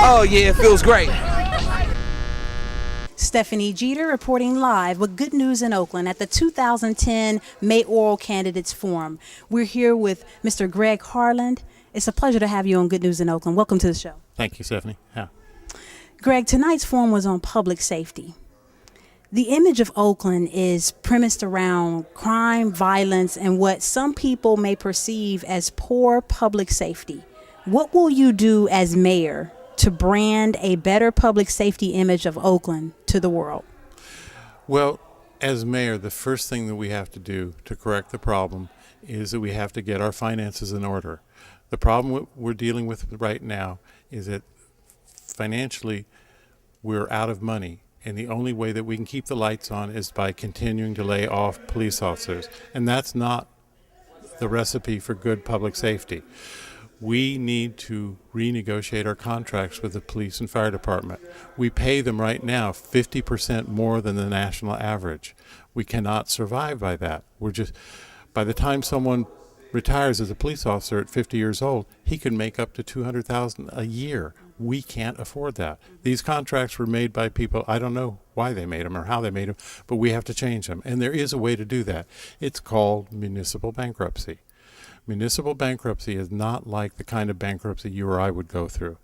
Oh yeah, it feels great. Stephanie Jeter reporting live with good news in Oakland at the 2010 Mayoral Candidates Forum. We're here with Mr. Greg Harland. It's a pleasure to have you on Good News in Oakland. Welcome to the show. Thank you, Stephanie. Yeah. Greg, tonight's forum was on public safety. The image of Oakland is premised around crime, violence, and what some people may perceive as poor public safety. What will you do as mayor to brand a better public safety image of Oakland to the world? Well, as mayor, the first thing that we have to do to correct the problem is that we have to get our finances in order. The problem we're dealing with right now is that financially we're out of money, and the only way that we can keep the lights on is by continuing to lay off police officers, and that's not the recipe for good public safety. We need to renegotiate our contracts with the police and fire department. We pay them right now 50% more than the national average. We cannot survive by that. By the time someone retires as a police officer at 50 years old, he can make up to $200,000 a year. We can't afford that. These contracts were made by people, I don't know why they made them or how they made them, but we have to change them. And there is a way to do that. It's called municipal bankruptcy. Municipal bankruptcy is not like the kind of bankruptcy you or I would go through.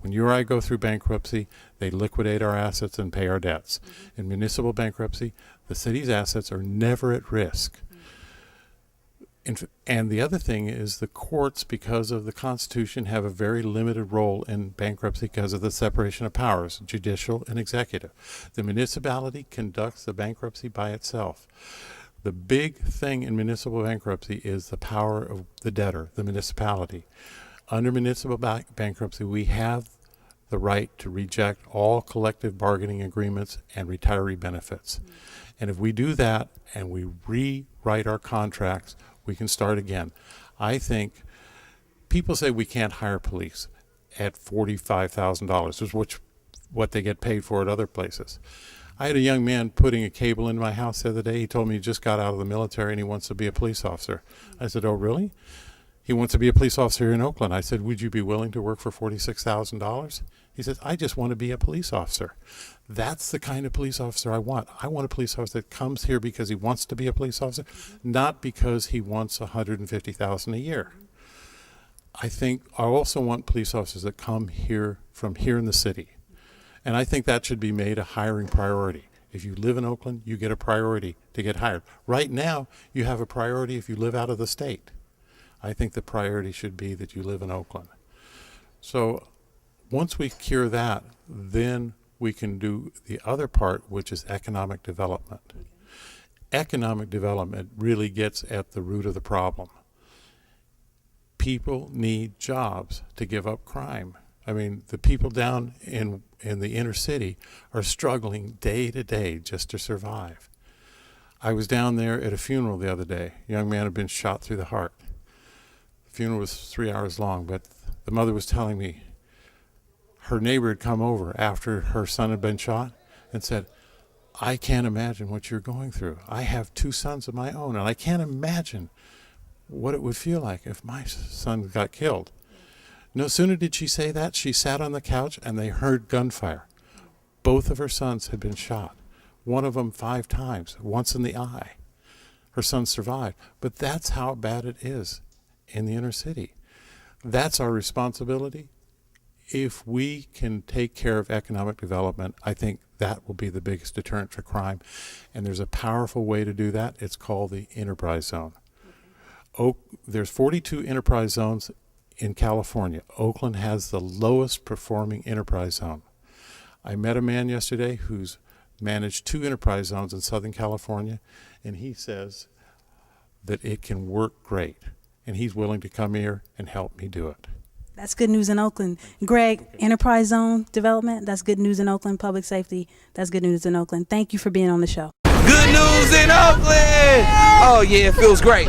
When you or I go through bankruptcy, they liquidate our assets and pay our debts. In municipal bankruptcy, the city's assets are never at risk. And the other thing is the courts, because of the Constitution, have a very limited role in bankruptcy because of the separation of powers, judicial and executive. The municipality conducts the bankruptcy by itself. The big thing in municipal bankruptcy is the power of the debtor, the municipality. Under municipal bankruptcy, we have the right to reject all collective bargaining agreements and retiree benefits. And if we do that and we rewrite our contracts, we can start again. I think people say we can't hire police at $45,000, which is what they get paid for at other places. I had a young man putting a cable in my house the other day. He told me he just got out of the military and he wants to be a police officer. I said, oh, really? He wants to be a police officer here in Oakland. I said, would you be willing to work for $46,000? He says, I just want to be a police officer. That's the kind of police officer I want. I want a police officer that comes here because he wants to be a police officer, not because he wants $150,000 a year. I also want police officers that come here from here in the city. And I think that should be made a hiring priority. If you live in Oakland, you get a priority to get hired. Right now, you have a priority if you live out of the state. I think the priority should be that you live in Oakland. So once we cure that, then we can do the other part, which is economic development. Economic development really gets at the root of the problem. People need jobs to give up crime. I mean, the people down in the inner city are struggling day to day just to survive. I was down there at a funeral the other day. A young man had been shot through the heart. The funeral was 3 hours long, but the mother was telling me her neighbor had come over after her son had been shot and said, I can't imagine what you're going through. I have 2 sons of my own, and I can't imagine what it would feel like if my son got killed. No sooner did she say that, she sat on the couch and they heard gunfire. Both of her sons had been shot. One of them 5 times, once in the eye. Her son survived. But that's how bad it is in the inner city. That's our responsibility. If we can take care of economic development, I think that will be the biggest deterrent for crime. And there's a powerful way to do that. It's called the enterprise zone. There's 42 enterprise zones in California. Oakland has the lowest performing enterprise zone. I met a man yesterday who's managed 2 enterprise zones in Southern California, and he says that it can work great, and he's willing to come here and help me do it. That's good news in Oakland. Greg, enterprise zone development, that's good news in Oakland. Public safety, that's good news in Oakland. Thank you for being on the show. Good news in Oakland! Oh yeah, it feels great.